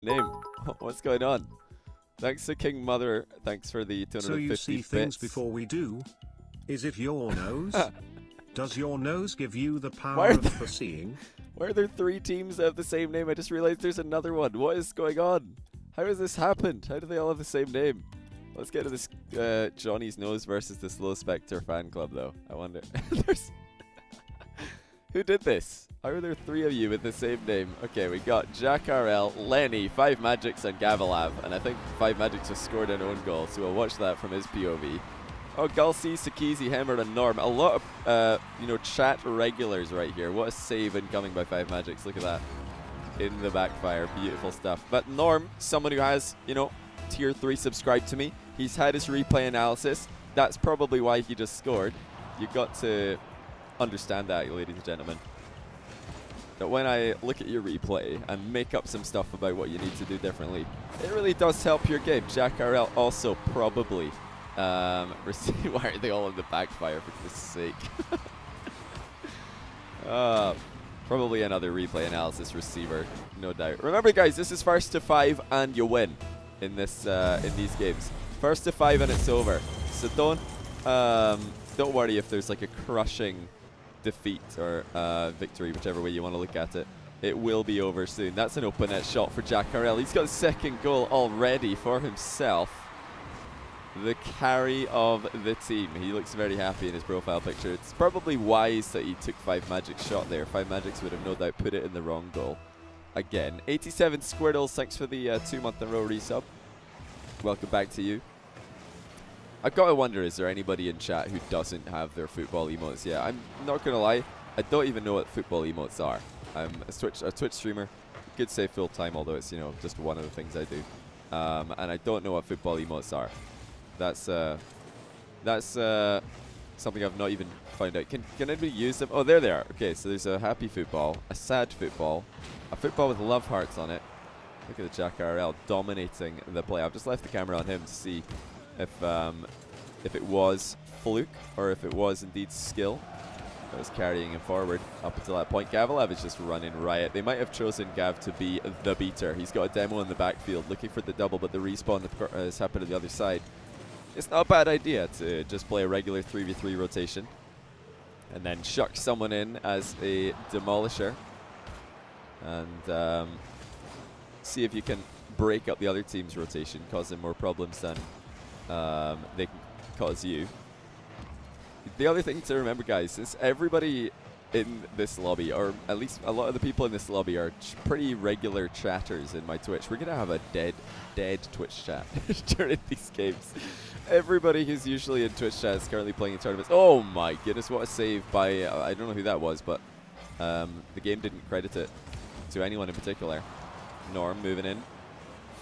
name. What's going on? Thanks to King Mother. Thanks for the 250 So you see bits. things before we do? Is it your nose? Does your nose give you the power of foreseeing? Why are there 3 teams that have the same name? I just realized there's another one. What is going on? How has this happened? How do they all have the same name? Let's get to this Johnny's Nose versus the Slow Spectre fan club, though. I wonder. Who did this? How are there 3 of you with the same name? Okay, we got Jack RL, Lenny, 5 Magics, and Gavalav. And I think 5 Magics has scored an own goal, so we'll watch that from his POV. Oh, Gulsi, Sakizi, Hammer, and Norm. A lot of, chat regulars right here. What a save incoming by 5 Magics. Look at that. In the backfire. Beautiful stuff. But Norm, someone who has, tier 3 subscribed to me. He's had his replay analysis. That's probably why he just scored. You've got to understand that, ladies and gentlemen. That when I look at your replay and make up some stuff about what you need to do differently, it really does help your game. Jack RL also probably... why are they all in the backfire, for goodness sake? Probably another replay analysis receiver, no doubt. Remember, guys, this is first to 5 and you win in this in these games. First to 5 and it's over. So don't worry if there's like a crushing defeat or victory, whichever way you want to look at it. It will be over soon. That's an open net shot for Jack RL. He's got a second goal already for himself. The carry of the team. He looks very happy in his profile picture. It's probably wise that he took 5 Magic shot there. 5 Magics would have no doubt put it in the wrong goal. Again, 87 Squirtles, thanks for the 2-month-in-a-row resub. Welcome back to you. I've got to wonder, is there anybody in chat who doesn't have their football emotes yet? I'm not going to lie, I don't even know what football emotes are. I'm a Twitch streamer. You could say full-time, although it's, just one of the things I do. And I don't know what football emotes are. That's something I've not even found out. Can anybody use them? Oh, there they are. Okay, so there's a happy football, a sad football, a football with love hearts on it. Look at the Jack RL dominating the play. I've just left the camera on him to see if it was fluke or if it was indeed skill that was carrying him forward up until that point. Gavalav is just running riot. They might have chosen Gav to be the beater. He's got a demo in the backfield looking for the double, but the respawn has happened to the other side. It's not a bad idea to just play a regular 3v3 rotation and then chuck someone in as a demolisher and see if you can break up the other team's rotation, cause them more problems than they can cause you. The other thing to remember, guys, is everybody in this lobby, or at least a lot of the people in this lobby, are pretty regular chatters in my Twitch. We're going to have a dead Twitch chat during these games. Everybody who's usually in Twitch chat is currently playing in tournaments. Oh my goodness, what a save by, I don't know who that was, but the game didn't credit it to anyone in particular. Norm moving in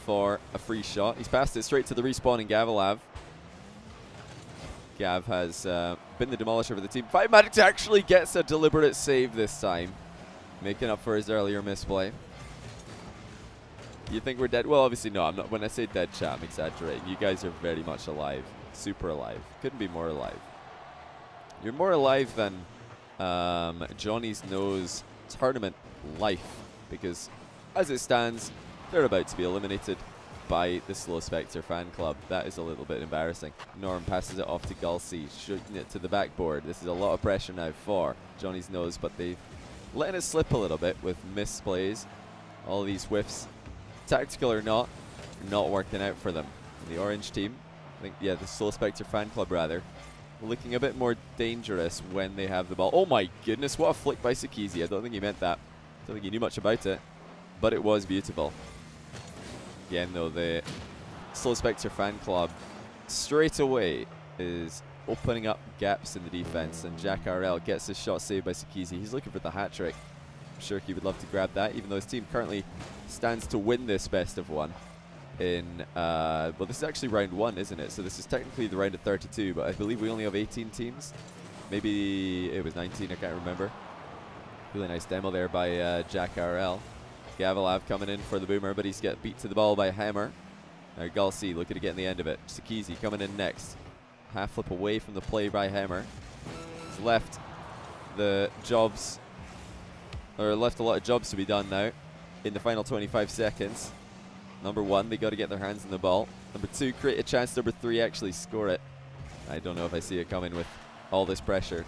for a free shot. He's passed it straight to the respawning Gavalav. Gav has been the demolisher for the team. 5 Magics actually gets a deliberate save this time, making up for his earlier misplay. You think we're dead? Well, obviously no. I'm not. When I say dead, chat, I'm exaggerating. You guys are very much alive, super alive. Couldn't be more alive. You're more alive than Johnny's Nose tournament life, because as it stands, they're about to be eliminated by the Slow Spectre fan club. That is a little bit embarrassing. Norm passes it off to Gulsi, shooting it to the backboard. This is a lot of pressure now for Johnny's Nose, but they've letting it slip a little bit with misplays. All these whiffs, tactical or not working out for them. The orange team, I think, yeah, the Slow Spectre fan club rather, looking a bit more dangerous when they have the ball. Oh my goodness, what a flick by Sakizi. I don't think he meant that. I don't think he knew much about it, but it was beautiful. Again, though, the Slow Spectre fan club straight away is opening up gaps in the defense, and Jack RL gets his shot saved by Sakizi. He's looking for the hat-trick. I'm sure he would love to grab that, even though his team currently stands to win this best of 1 in, well, this is actually round 1, isn't it? So this is technically the round of 32, but I believe we only have 18 teams. Maybe it was 19, I can't remember. Really nice demo there by Jack RL. Gavalav coming in for the boomer, but he's get beat to the ball by Hammer. Now Gulsi looking to get in the end of it. Sakizi coming in next. Half flip away from the play by Hammer. He's left the jobs, or left a lot of jobs to be done now in the final 25 seconds. Number 1, they got to get their hands on the ball. Number 2, create a chance. Number 3, actually score it. I don't know if I see it coming with all this pressure.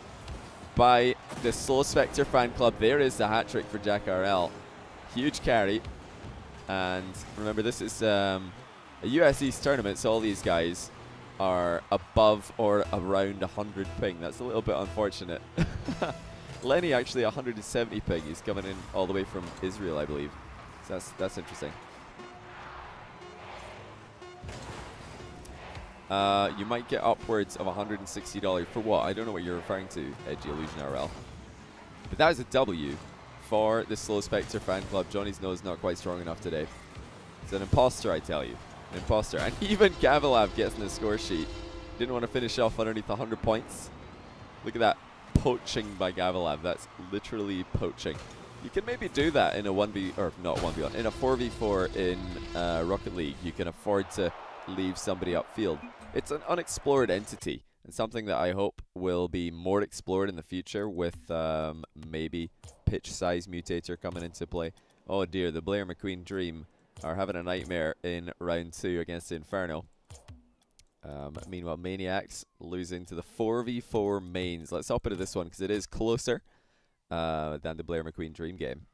By the Slow Spectre fan club, there is the hat trick for Jack RL. Huge carry. And remember, this is a US East tournament, so all these guys are above or around 100 ping. That's a little bit unfortunate. Lenny actually 170 ping. He's coming in all the way from Israel, I believe. So that's interesting. You might get upwards of $160 for what? I don't know what you're referring to, Edgy Illusion RL. But that is a W for the Slow Spectre fan club. Johnny's nose not quite strong enough today. It's an imposter, I tell you. An imposter. And even Gavalav gets in the score sheet. Didn't want to finish off underneath 100 points. Look at that. Poaching by Gavalav. That's literally poaching. You can maybe do that in a 1v, or not 1v1, in a 4v4 in Rocket League. You can afford to leave somebody upfield. It's an unexplored entity, and something that I hope will be more explored in the future with maybe pitch size mutator coming into play. Oh dear, the Blair McQueen Dream are having a nightmare in round 2 against Inferno. Meanwhile, Maniacs losing to the 4v4 mains. Let's hop into this one because it is closer than the Blair McQueen Dream game.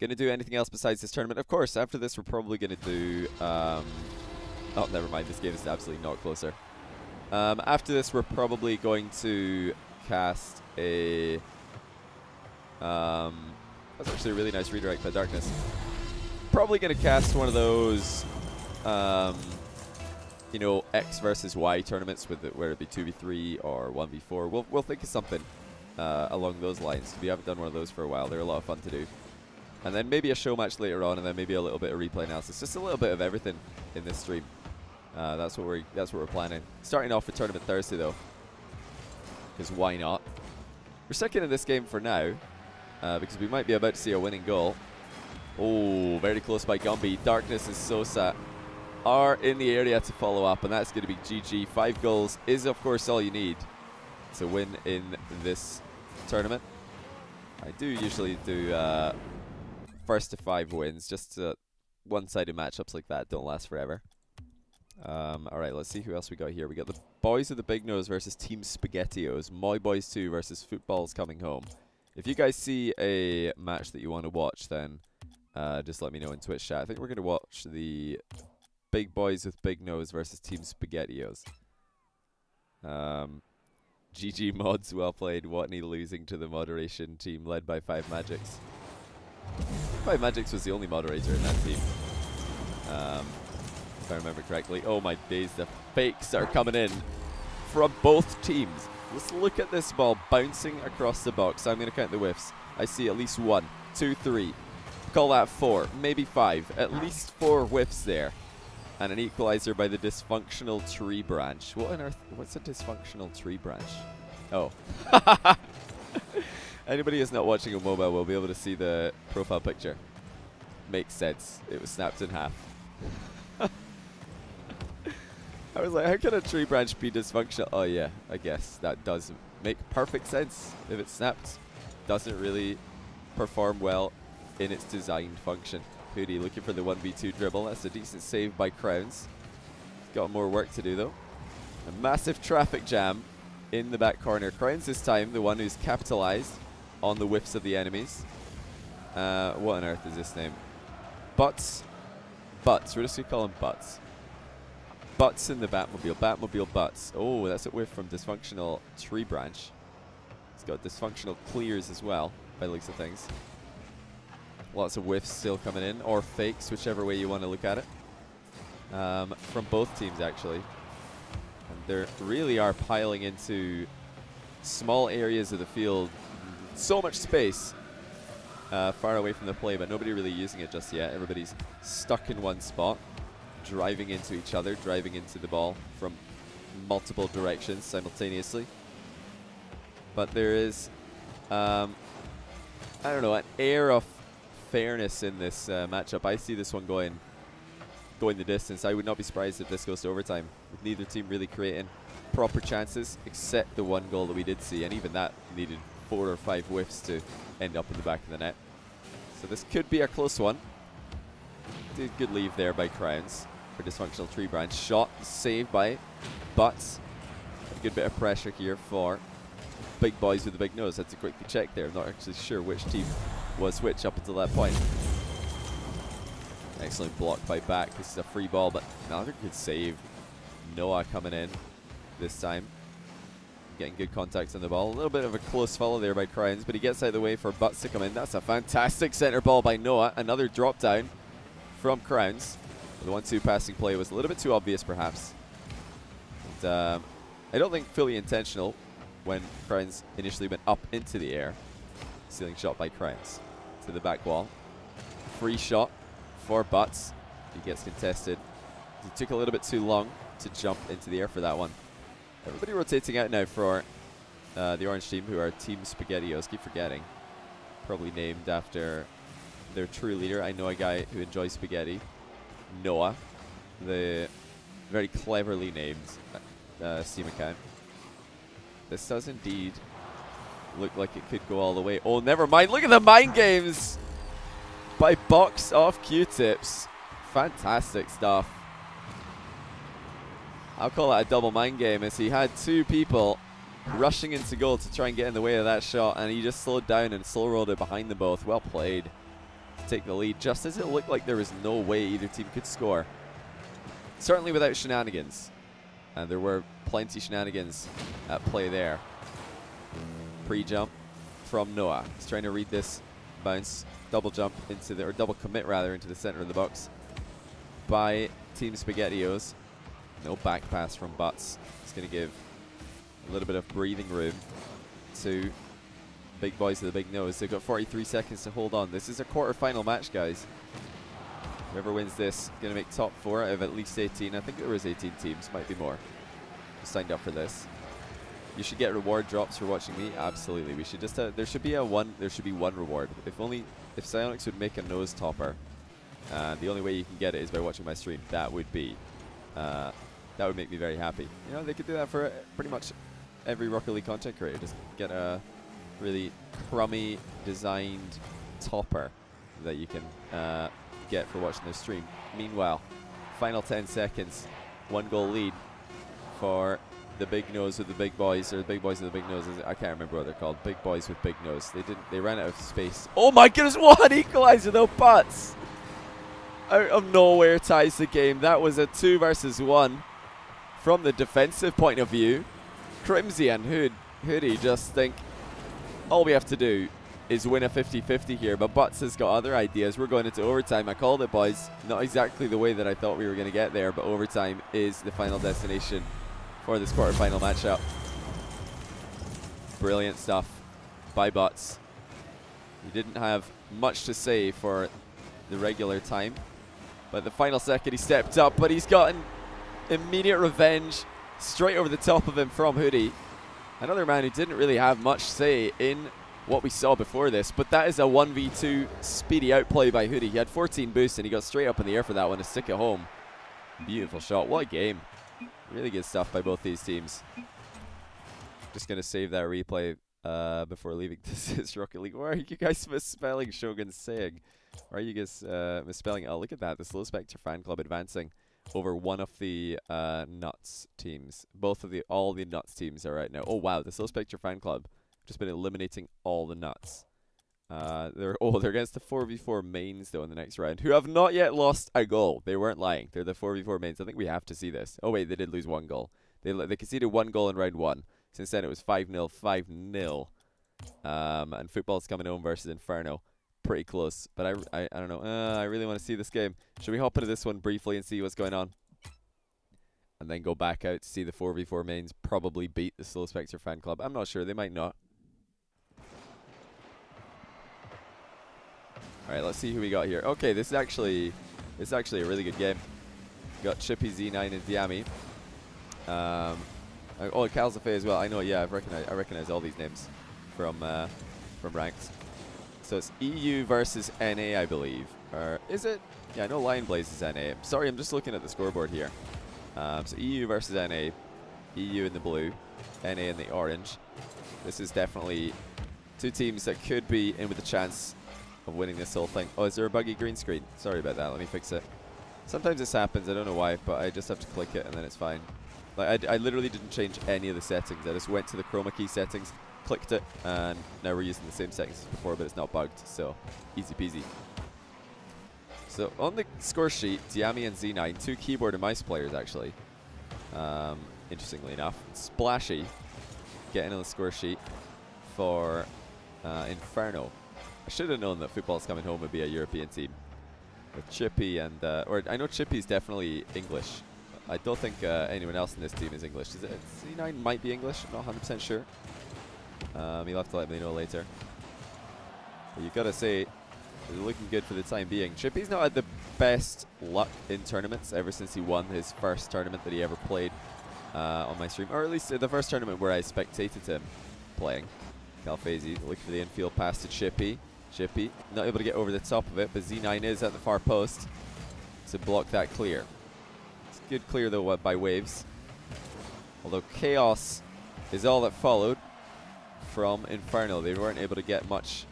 Gonna do anything else besides this tournament? Of course, after this we're probably gonna do... oh, never mind, this game is absolutely not closer. After this we're probably going to cast a... that's actually a really nice redirect by Darkness. Probably going to cast one of those, you know, X versus Y tournaments, with it, where it'd be 2v3 or 1v4. We'll think of something along those lines. We haven't done one of those for a while. They're a lot of fun to do. And then maybe a show match later on, and then maybe a little bit of replay analysis. Just a little bit of everything in this stream. That's what we're planning. Starting off with Tournament Thursday though, because why not? We're second in this game for now, because we might be about to see a winning goal. Oh, very close by Gumby. Darkness and Sosa are in the area to follow up, and that's going to be GG. 5 goals is, of course, all you need to win in this tournament. I do usually do first to 5 wins, just one-sided matchups like that don't last forever. Alright, let's see who else we got here. We got the Boys of the Big Nose versus Team Spaghettios. Moy Boys 2 versus Football's Coming Home. If you guys see a match that you want to watch, then just let me know in Twitch chat. I think we're going to watch the Big Boys with Big Nose versus Team Spaghettios. GG mods, well played. Watney losing to the moderation team led by 5 Magics. 5 Magics was the only moderator in that team, if I remember correctly. Oh my days, the fakes are coming in from both teams. Let's look at this ball bouncing across the box. I'm going to count the whiffs. I see at least 1, 2, 3. Call that 4, maybe 5. At least 4 whiffs there. And an equalizer by the dysfunctional tree branch. What on earth? What's a dysfunctional tree branch? Oh. Anybody who's not watching on mobile will be able to see the profile picture. Makes sense. It was snapped in half. I was like, how can a tree branch be dysfunctional? Oh yeah, I guess that does make perfect sense. If it's snapped, doesn't really perform well in its designed function. Hoodie looking for the 1v2 dribble. That's a decent save by Crowns. Got more work to do though. A massive traffic jam in the back corner. Crowns this time the one who's capitalized on the whiffs of the enemies. What on earth is this name? Butts. Butts. We're just going to call him Butts. Butts in the Batmobile. Batmobile Butts. Oh, that's a whiff from dysfunctional tree branch. It's got dysfunctional clears as well, by the looks of things. Lots of whiffs still coming in, or fakes, whichever way you want to look at it. From both teams, actually. And they really are piling into small areas of the field. So much space far away from the play, but nobody really using it just yet. Everybody's stuck in one spot, driving into each other, driving into the ball from multiple directions simultaneously. But there is, I don't know, an air of fairness in this matchup. I see this one going the distance. I would not be surprised if this goes to overtime, with neither team really creating proper chances, except the one goal that we did see, and even that needed 4 or 5 whiffs to end up in the back of the net. So this could be a close one. Good leave there by Crowns for dysfunctional tree branch. Shot saved by Butts. A good bit of pressure here for big boys with the big nose. Had to quickly check there. I'm not actually sure which team was which up until that point. Excellent block by back. This is a free ball, but another good save. Noah coming in this time. Getting good contacts on the ball. A little bit of a close follow there by Crowns, but he gets out of the way for Butts to come in. That's a fantastic center ball by Noah. Another drop down from Crowns. The 1-2 passing play was a little bit too obvious, perhaps. And, I don't think fully intentional when Crowns initially went up into the air. Ceiling shot by Crowns to the back wall. Free shot for Butts. He gets contested. He took a little bit too long to jump into the air for that one. Everybody rotating out now for the orange team, who are Team SpaghettiOs. Keep forgetting. Probably named after their true leader. I know a guy who enjoys spaghetti. Noah. The very cleverly named Steam account. This does indeed look like it could go all the way. Oh, never mind. Look at the mind games by Box off Q-tips. Fantastic stuff. I'll call that a double mind game, as he had two people rushing into goal to try and get in the way of that shot, and he just slowed down and slow rolled it behind them both. Well played to take the lead, just as it looked like there was no way either team could score. Certainly without shenanigans. And there were plenty shenanigans at play there. Pre-jump from Noah. He's trying to read this bounce. Double jump into the, or double commit rather, into the center of the box by Team SpaghettiOs. No back pass from Butts. It's going to give a little bit of breathing room to big boys with the big nose. They've got 43 seconds to hold on. This is a quarterfinal match, guys. Whoever wins this is going to make top 4 out of at least 18. I think there was 18 teams, might be more, who signed up for this. You should get reward drops for watching me. Absolutely, we should just there should be one reward. If Psyonix would make a nose topper, the only way you can get it is by watching my stream. That would make me very happy. You know, they could do that for pretty much every Rocket League content creator. Just get a really crummy designed topper that you can get for watching their stream. Meanwhile, final 10 seconds, 1 goal lead for the big nose with the big boys, or the big boys with the big noses. I can't remember what they're called. Big boys with big nose. They ran out of space. Oh my goodness, what an equalizer though, Butts! Out of nowhere ties the game. That was a 2 versus 1 from the defensive point of view. Crimsy and Hoodie just think all we have to do is win a 50-50 here, but Butts has got other ideas. We're going into overtime. I called it, boys. Not exactly the way that I thought we were going to get there, but overtime is the final destination for this quarterfinal matchup. Brilliant stuff by Butts. He didn't have much to say for the regular time, but the final second he stepped up, but he's gotten immediate revenge straight over the top of him from Hoodie. Another man who didn't really have much say in what we saw before this, but that is a 1v2 speedy outplay by Hoodie. He had 14 boosts and he got straight up in the air for that one to stick it home. Beautiful shot. What a game. Really good stuff by both these teams. Just going to save that replay before leaving. This is Rocket League. Why are you guys misspelling Shogun's saying? Why are you guys misspelling it? Oh, look at that. The Slow Spectre fan club advancing over one of the Nuts teams. All the Nuts teams are right now. Oh, wow. The Slow Spectre fan club just been eliminating all the Nuts. They're against the 4v4 mains, though, in the next round, who have not yet lost a goal. They weren't lying. They're the 4v4 mains. I think we have to see this. Oh, wait, they did lose 1 goal. They conceded 1 goal in round 1. Since then, it was 5-0, 5-0. And Football's coming home versus Inferno. Pretty close. But I don't know. I really want to see this game. Should we hop into this one briefly and see what's going on? And then go back out to see the 4v4 mains probably beat the Slow Spectre fan club. I'm not sure. They might not. All right, let's see who we got here. Okay, this is actually a really good game. We got Chippy, Z9, and Diami. Oh, Calzafe as well. I know. Yeah, I recognize all these names from ranks. So it's EU versus NA, I believe. Or is it? Yeah, I know Lion Blaze is NA. Sorry, I'm just looking at the scoreboard here. So EU versus NA. EU in the blue, NA in the orange. This is definitely 2 teams that could be in with a chance of winning this whole thing. Oh, is there a buggy green screen? Sorry about that. Let me fix it. Sometimes this happens. I don't know why, but I just have to click it and then it's fine. Like I literally didn't change any of the settings. I just went to the chroma key settings, clicked it, and now we're using the same settings as before, but it's not bugged. So easy peasy. So on the score sheet, Diami and Z9, 2 keyboard and mouse players actually. Interestingly enough, Splashy getting on the score sheet for Inferno. I should have known that Football's Coming Home would be a European team. With Chippy and, or I know Chippy's definitely English. I don't think anyone else in this team is English. Is it? Z9 might be English, I'm not 100% sure. You'll have to let me know later. But you've got to say, they're looking good for the time being. Chippy's not had the best luck in tournaments ever since he won his first tournament that he ever played on my stream. Or at least the first tournament where I spectated him playing. Calfezi looking for the infield pass to Chippy. Chippy not able to get over the top of it, but Z9 is at the far post to block that clear. It's a good clear though by Waves. Although Chaos is all that followed from Inferno. They weren't able to get much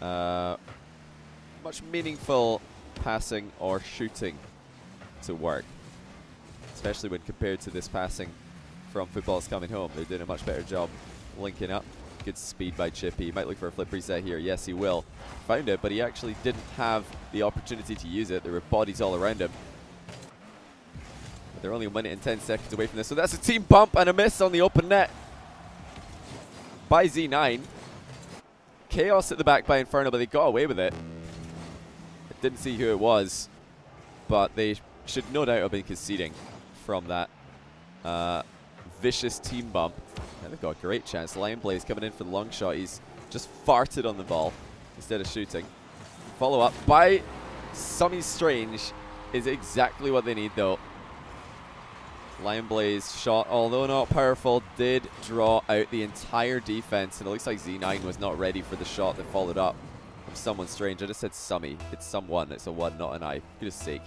much meaningful passing or shooting to work. Especially when compared to this passing from Football's Coming Home. They're doing a much better job linking up. Good speed by Chippy. He might look for a flip reset here. Yes, he will. Found it, but he actually didn't have the opportunity to use it. There were bodies all around him. But they're only 1 minute and 10 seconds away from this. So that's a team bump and a miss on the open net by Z9. Chaos at the back by Inferno, but they got away with it. I didn't see who it was, but they should no doubt have been conceding from that vicious team bump. And they've got a great chance. Lion Blaze coming in for the long shot. He's just farted on the ball instead of shooting. Follow up by Summy Strange is exactly what they need though. Lion Blaze shot, although not powerful, did draw out the entire defense, and it looks like Z9 was not ready for the shot that followed up from someone strange. I just said Summy. It's someone. It's a 1, not an I. For goodness sake.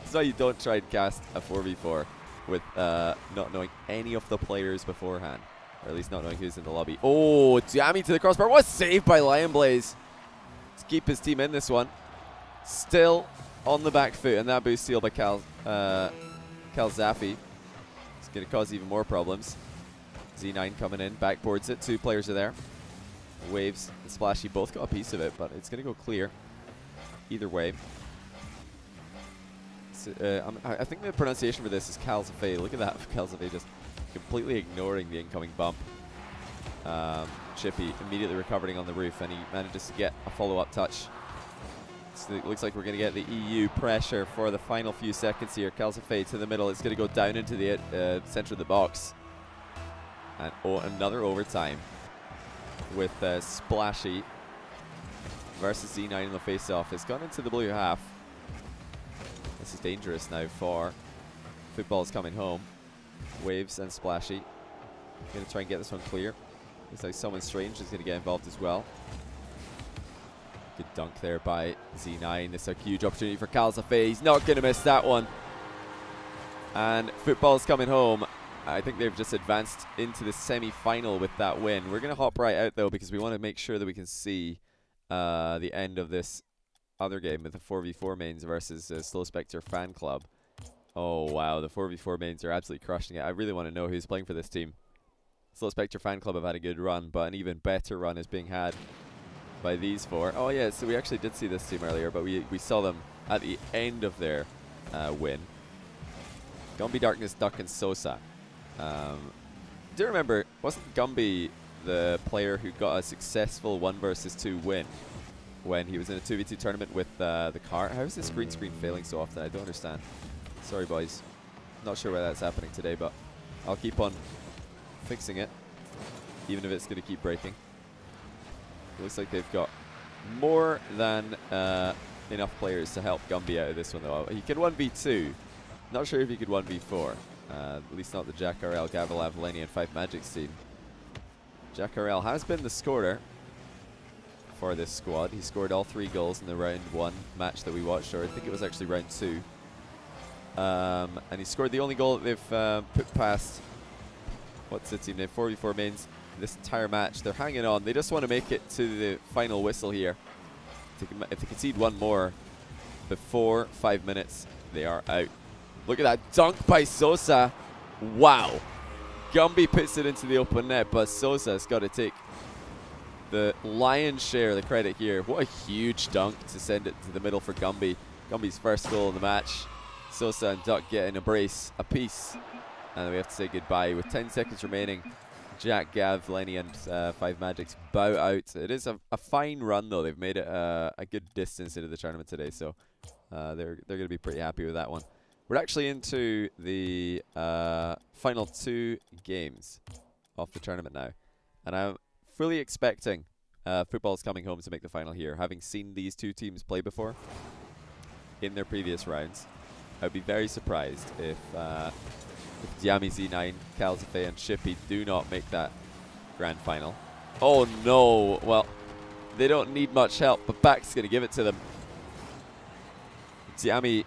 So you don't try and cast a 4v4 with not knowing any of the players beforehand, or at least not knowing who's in the lobby. Oh, Diami to the crossbar. What a save by Lion Blaze to keep his team in this one. Still on the back foot, and that boost steal by Calzafi. It's going to cause even more problems. Z9 coming in, backboards it. 2 players are there. Waves and Splashy both got a piece of it, but it's going to go clear either way. I think the pronunciation for this is Calzafe. Look at that, Calzafe just completely ignoring the incoming bump. Chippy immediately recovering on the roof, and he manages to get a follow-up touch. So it looks like we're going to get the EU pressure for the final few seconds here. Calzafe to the middle. It's going to go down into the center of the box. And another overtime with Splashy versus Z9 in the face-off. It's gone into the blue half. This is dangerous now for Football's Coming Home. Waves and Splashy. Going to try and get this one clear. Looks like someone strange is going to get involved as well. Good dunk there by Z9. This is a huge opportunity for Calzafe. He's not going to miss that one. And Football's Coming Home. I think they've just advanced into the semi-final with that win. We're going to hop right out though, because we want to make sure that we can see the end of this other game with the 4v4 mains versus Slow Spectre Fan Club. Oh wow, the 4v4 mains are absolutely crushing it. I really want to know who's playing for this team. Slow Spectre Fan Club have had a good run, but an even better run is being had by these 4. Oh yeah, so we actually did see this team earlier, but we saw them at the end of their win. Gumby, Darkness, Duck, and Sosa. Do you remember, wasn't Gumby the player who got a successful 1 versus 2 win when he was in a 2v2 tournament with the car? How is this green screen failing so often? I don't understand. Sorry boys. Not sure why that's happening today, but I'll keep on fixing it, even if it's going to keep breaking. Looks like they've got more than enough players to help Gumby out of this one though. He could 1v2. Not sure if he could 1v4. At least not the Jack RL, Gavalav, Lenny, and 5 Magic's team. Jack RL has been the scorer for this squad. He scored all 3 goals in the round 1 match that we watched, or I think it was actually round 2. And he scored the only goal that they've put past, what's the team name, 4v4 mains this entire match. They're hanging on. They just want to make it to the final whistle here. if they concede one more before 5 minutes, they are out. Look at that dunk by Sosa. Wow. Gumby puts it into the open net, but Sosa's got to take the lion's share of the credit here. What a huge dunk to send it to the middle for Gumby. Gumby's first goal in the match. Sosa and Duck getting a brace apiece. And we have to say goodbye. With 10 seconds remaining, Jack, Gav, Lenny, and 5 Magics bow out. It is a fine run, though. They've made it a good distance into the tournament today, so they're going to be pretty happy with that one. We're actually into the final 2 games of the tournament now. And I'm fully expecting Football's Coming Home to make the final here. Having seen these 2 teams play before in their previous rounds, I would be very surprised if Diami, Z9, Calzafe, and Shippy do not make that grand final. Oh no! Well, they don't need much help, but Back's going to give it to them. Diami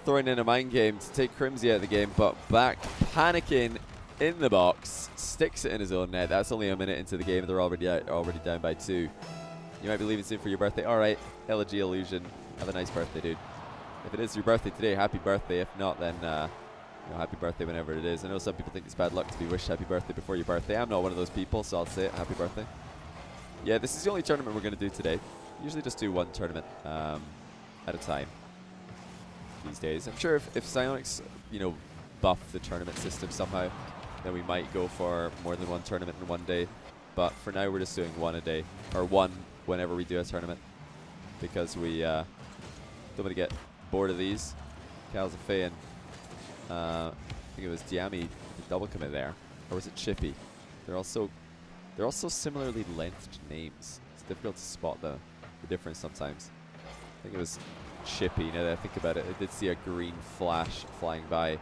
throwing in a mind game to take Crimsy out of the game, but Back panicking in the box, sticks it in his own net. That's only a minute into the game. They're already out, already down by 2. You might be leaving soon for your birthday. All right, Elegy Illusion. Have a nice birthday, dude. If it is your birthday today, happy birthday. If not, then you know, happy birthday whenever it is. I know some people think it's bad luck to be wished happy birthday before your birthday. I'm not one of those people, so I'll say it. Happy birthday. Yeah, this is the only tournament we're going to do today. Usually just do one tournament at a time these days. I'm sure if Psyonix, you know, buff the tournament system somehow, then we might go for more than one tournament in one day. But for now, we're just doing one a day, or one whenever we do a tournament, because we don't want to get bored of these. Calzafe and I think it was Diami, the double commit there, or was it Chippy? They're also similarly lengthed names. It's difficult to spot the difference sometimes. I think it was Chippy. Now that I think about it, I did see a green flash flying by.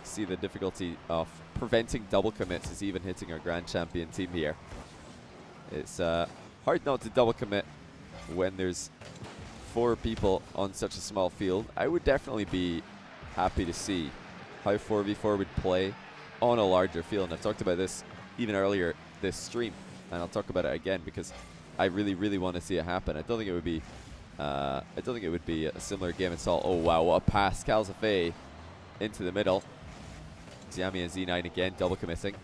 See the difficulty of preventing double commits is even hitting our grand champion team here. It's hard not to double commit when there's 4 people on such a small field. I would definitely be happy to see how 4v4 would play on a larger field. And I've talked about this even earlier this stream, and I'll talk about it again because I really, really want to see it happen. I don't think it would be a similar game assault. Oh wow, what a pass. Calzafe into the middle. Diami and Z9 again, double committing.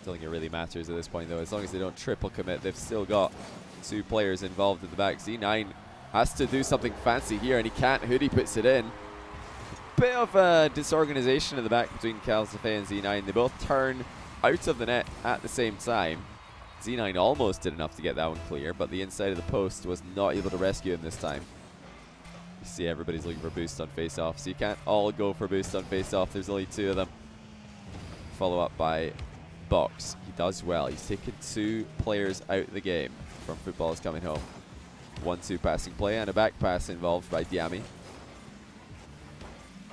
Don't think it really matters at this point though. As long as they don't triple commit, they've still got 2 players involved at the back. Z9 has to do something fancy here, and he can't. Hoodie puts it in. Bit of disorganization in the back between Calzafe and Z9. They both turn out of the net at the same time. Z9 almost did enough to get that one clear, but the inside of the post was not able to rescue him this time. You see everybody's looking for boost on face-off, so you can't all go for boost on face-off. There's only 2 of them. Follow up by Box. He does well. He's taken 2 players out of the game from Football's Coming Home. 1-2 passing play and a back pass involved by Diami.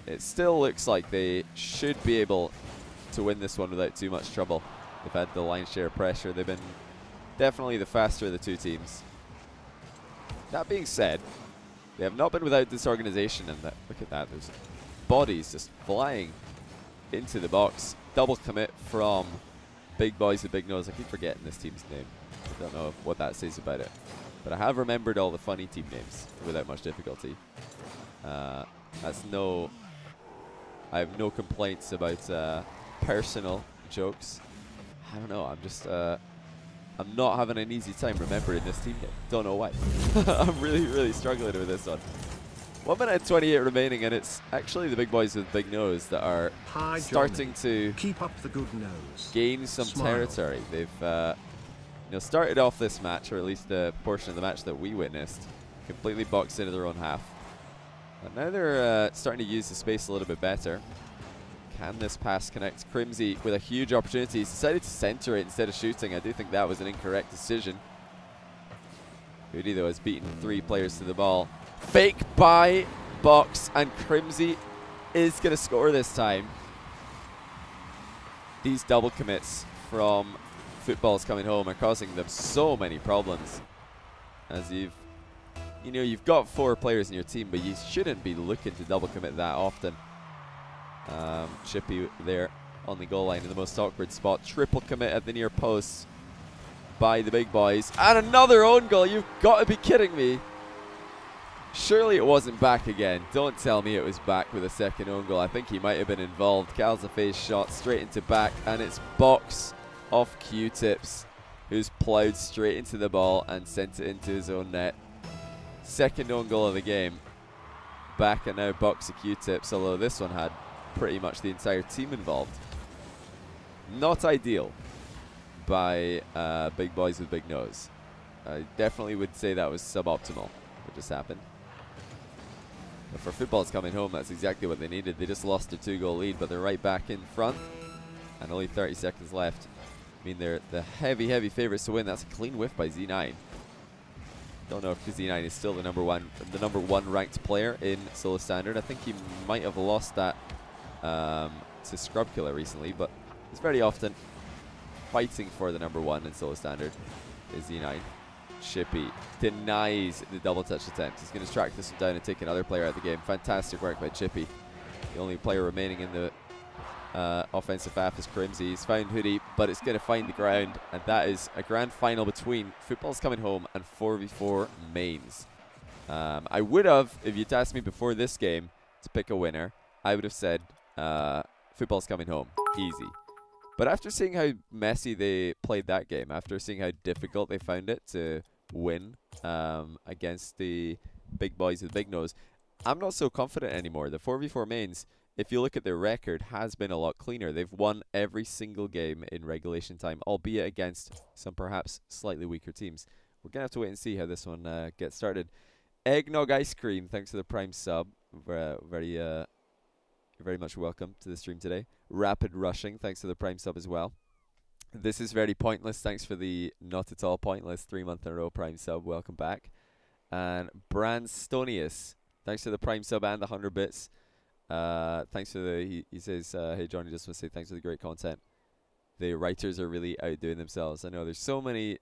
It still looks like they should be able to win this one without too much trouble. They've had the lion's share of pressure. They've been definitely the faster of the 2 teams. That being said, they have not been without disorganization, and look at that. There's bodies just flying into the box. Double commit from Big Boys with Big Nose. I keep forgetting this team's name. I don't know what that says about it. But I have remembered all the funny team names without much difficulty. I have no complaints about personal jokes. I don't know, I'm just, I'm not having an easy time remembering this team name. Don't know why. I'm really, really struggling with this one. 1 minute and 28 remaining, and it's actually the Big Boys with Big Nose that are starting to keep up the good nose. Gain some territory. They've you know, started off this match, or at least the portion of the match that we witnessed, completely boxed into their own half. And now they're starting to use the space a little bit better. Can this pass connect? Crimsy with a huge opportunity. He's decided to center it instead of shooting. I do think that was an incorrect decision. Hoodie, though, has beaten 3 players to the ball. Fake by Box, and Crimsy is going to score this time. These double commits from Football's Coming Home are causing them so many problems. As you've got 4 players in your team, but you shouldn't be looking to double commit that often. Chippy there on the goal line in the most awkward spot. Triple commit at the near post. by the big boys. And another own goal. You've got to be kidding me. Surely it wasn't back again. Don't tell me it was back with a second own goal. I think he might have been involved. Calzafe's shot straight into back, and it's Box off Q-tips, who's ploughed straight into the ball and sent it into his own net. Second own goal of the game. Back and now Box of Q-tips, although this one had pretty much the entire team involved. Not ideal by big boys with big nose. I definitely would say that was suboptimal what just happened. But for Football's coming home, that's exactly what they needed. They just lost a 2-goal lead, but they're right back in front. And only 30 seconds left. I mean, they're the heavy, heavy favorites to win. That's a clean whiff by Z9. Don't know if Z9 is still the number one ranked player in solo standard. I think he might have lost that to Scrub Killer recently, but he's very often fighting for the number 1 in solo standard is Z9. Chippy denies the double touch attempt. He's going to track this one down and take another player out of the game. Fantastic work by Chippy. The only player remaining in the offensive half is Crimsy. He's found Hoodie, but it's going to find the ground, and that is a grand final between Football's Coming Home and 4v4 Mains. I would have, if you'd asked me before this game to pick a winner, I would have said Football's Coming Home. Easy. But after seeing how messy they played that game, after seeing how difficult they found it to win against the big boys with big nose, I'm not so confident anymore. The 4v4 Mains, if you look at their record, has been a lot cleaner. They've won every single game in regulation time, albeit against some perhaps slightly weaker teams. We're going to have to wait and see how this one gets started. Eggnog Ice Cream, thanks for the Prime sub. Very much welcome to the stream today. Rapid Rushing, thanks for the Prime sub as well. This is very pointless. Thanks for the not at all pointless 3-month in a row Prime sub. Welcome back. And Branstonius, thanks for the Prime sub and the 100 bits. Thanks for the, he says, hey Johnny, just want to say thanks for the great content. The writers are really outdoing themselves. I know there's so many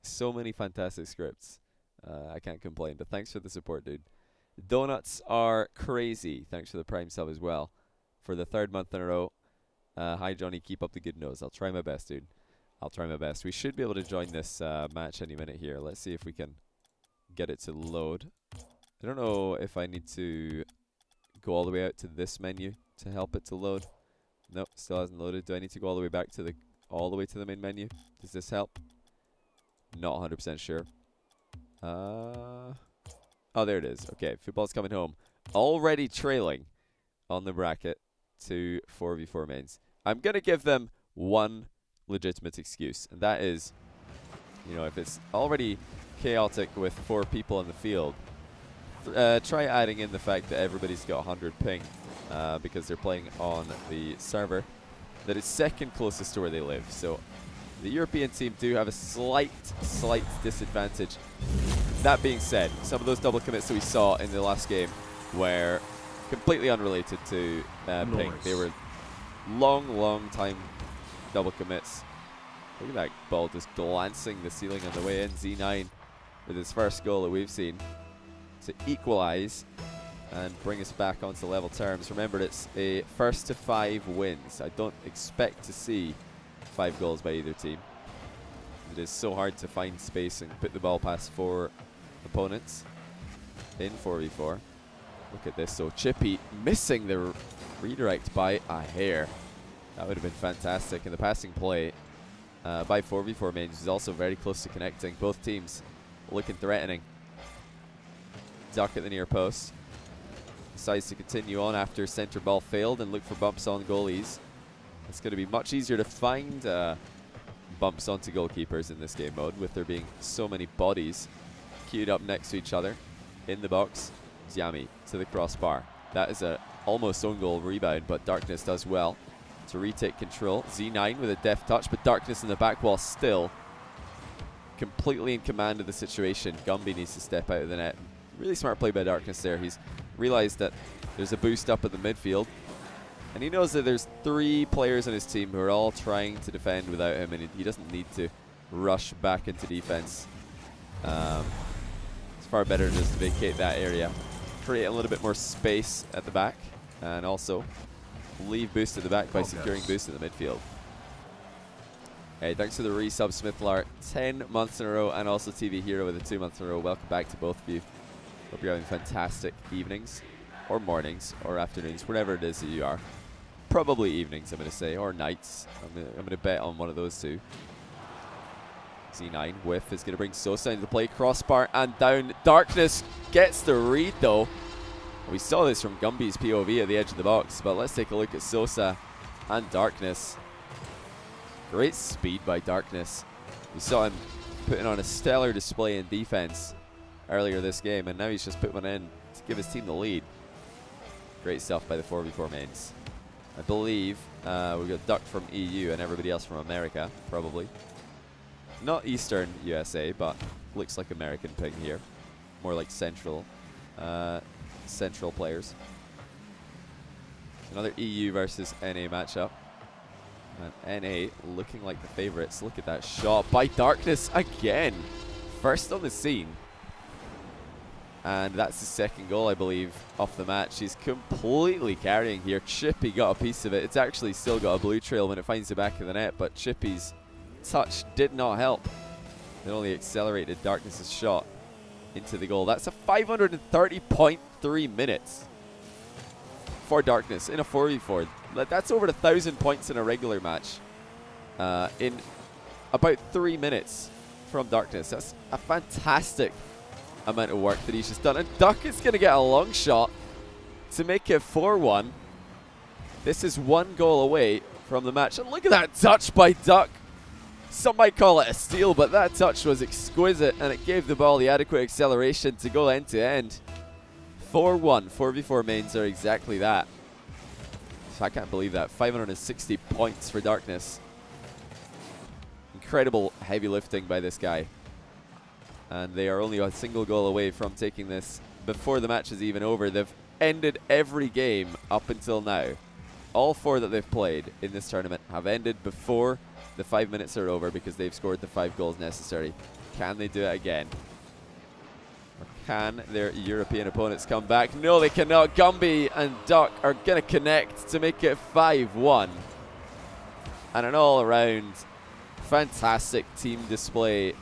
fantastic scripts. I can't complain, but thanks for the support, dude. Donuts are crazy. Thanks for the Prime sub as well. For the 3rd month in a row. Hi Johnny, keep up the good nose. I'll try my best, dude. I'll try my best. We should be able to join this match any minute here. Let's see if we can get it to load. I don't know if I need to go all the way out to this menu to help it to load. Nope, still hasn't loaded. Do I need to go all the way back to the main menu? Does this help? Not 100% sure. Oh, there it is. Okay, Football's Coming Home. Already trailing on the bracket to 4v4 Mains. I'm going to give them one legitimate excuse, and that is, you know, if it's already chaotic with 4 people in the field, try adding in the fact that everybody's got 100 ping because they're playing on the server that is second closest to where they live. So the European team do have a slight disadvantage. That being said, some of those double commits that we saw in the last game were completely unrelated to ping. They were long time double commits. Look at that ball just glancing the ceiling on the way in. Z9 with his first goal that we've seen to equalize and bring us back onto level terms. Remember, it's a 1st to 5 wins. I don't expect to see 5 goals by either team. It is so hard to find space and put the ball past 4 opponents in 4v4. Look at this. So Chippy missing the redirect by a hair. That would have been fantastic. And the passing play by 4v4 Mains is also very close to connecting. Both teams looking threatening. Duck at the near post. Decides to continue on after center ball failed and look for bumps on goalies. It's going to be much easier to find bumps onto goalkeepers in this game mode with there being so many bodies queued up next to each other in the box. Yami to the crossbar. That is a almost own goal rebound, but Darkness does well to retake control. Z9 with a deft touch, but Darkness in the back wall still completely in command of the situation. Gumby needs to step out of the net. Really smart play by Darkness there. He's realized that there's a boost up at the midfield, and he knows that there's 3 players on his team who are all trying to defend without him, and he doesn't need to rush back into defense. It's far better to just vacate that area, create a little bit more space at the back, and also leave boost at the back by securing boost in the midfield. Hey, thanks for the resub, Smithlar. 10 months in a row, and also TV Hero with a 2 months in a row. Welcome back to both of you. Hope you're having fantastic evenings, or mornings, or afternoons, whatever it is that you are. Probably evenings, I'm going to say, or nights. I'm going to bet on one of those two. Z9 whiff is going to bring Sosa into the play. Crossbar and down. Darkness gets the read, though. We saw this from Gumby's POV at the edge of the box, but let's take a look at Sosa and Darkness. Great speed by Darkness. We saw him putting on a stellar display in defense earlier this game, and now he's just put one in to give his team the lead. Great stuff by the 4v4 mains. I believe we've got Duck from EU and everybody else from America, probably. Not Eastern USA, but looks like American ping here. More like Central players. Another EU versus NA matchup. And NA looking like the favorites. Look at that shot by Darkness again. First on the scene. And that's his second goal, I believe, off the match. He's completely carrying here. Chippy got a piece of it. It's actually still got a blue trail when it finds the back of the net, but Chippy's touch did not help. It only accelerated Darkness's shot into the goal. That's a 530.3 minutes for Darkness in a 4v4. That's over 1,000 points in a regular match in about 3 minutes from Darkness. That's a fantastic amount of work that he's just done. And Duck is going to get a long shot to make it 4-1. This is 1 goal away from the match. And look at that touch by Duck. Some might call it a steal, but that touch was exquisite, and it gave the ball the adequate acceleration to go end to end. 4-1. 4v4 mains are exactly that. I can't believe that. 560 points for Darkness. Incredible heavy lifting by this guy. And they are only a single goal away from taking this before the match is even over. They've ended every game up until now. All 4 that they've played in this tournament have ended before the 5 minutes are over because they've scored the 5 goals necessary. Can they do it again? Or can their European opponents come back? No, they cannot. Gumby and Duck are going to connect to make it 5-1. And an all-around fantastic team display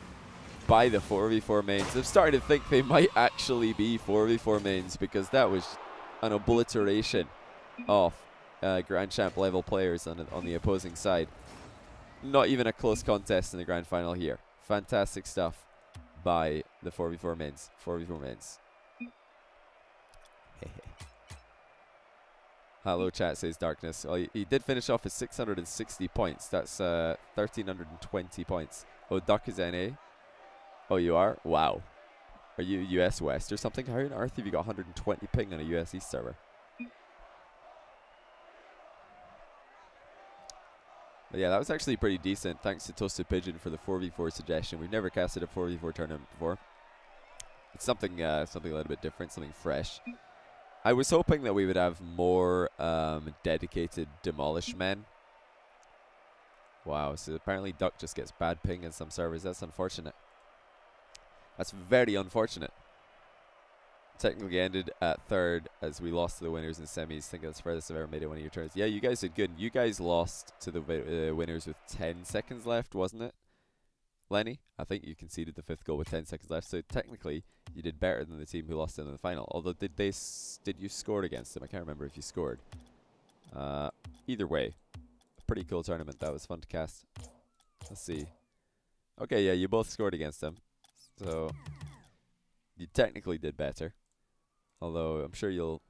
by the 4v4 mains. I'm starting to think they might actually be 4v4 mains because that was an obliteration of Grand Champ level players on the opposing side. Not even a close contest in the grand final here. Fantastic stuff by the 4v4 mains. 4v4 mains. Hello chat, says Darkness. Oh, he did finish off with 660 points. That's 1,320 points. Oh, Duck is NA. Oh, you are? Wow. Are you US West or something? How on earth have you got 120 ping on a US East server? But yeah, that was actually pretty decent. Thanks to Toasted Pigeon for the 4v4 suggestion. We've never casted a 4v4 tournament before. It's something something a little bit different, something fresh. I was hoping that we would have more dedicated Demolish men. Wow, so apparently Duck just gets bad ping in some servers. That's unfortunate. That's very unfortunate. Technically ended at 3rd as we lost to the winners in semis. I think that's the furthest I've ever made it one of your turns. Yeah, you guys did good. You guys lost to the winners with 10 seconds left, wasn't it, Lenny? I think you conceded the 5th goal with 10 seconds left. So technically, you did better than the team who lost in the final. Although, did you score against them? I can't remember if you scored. Either way, a pretty cool tournament. That was fun to cast. Let's see. Okay, yeah, you both scored against them. So you technically did better. Although I'm sure you'll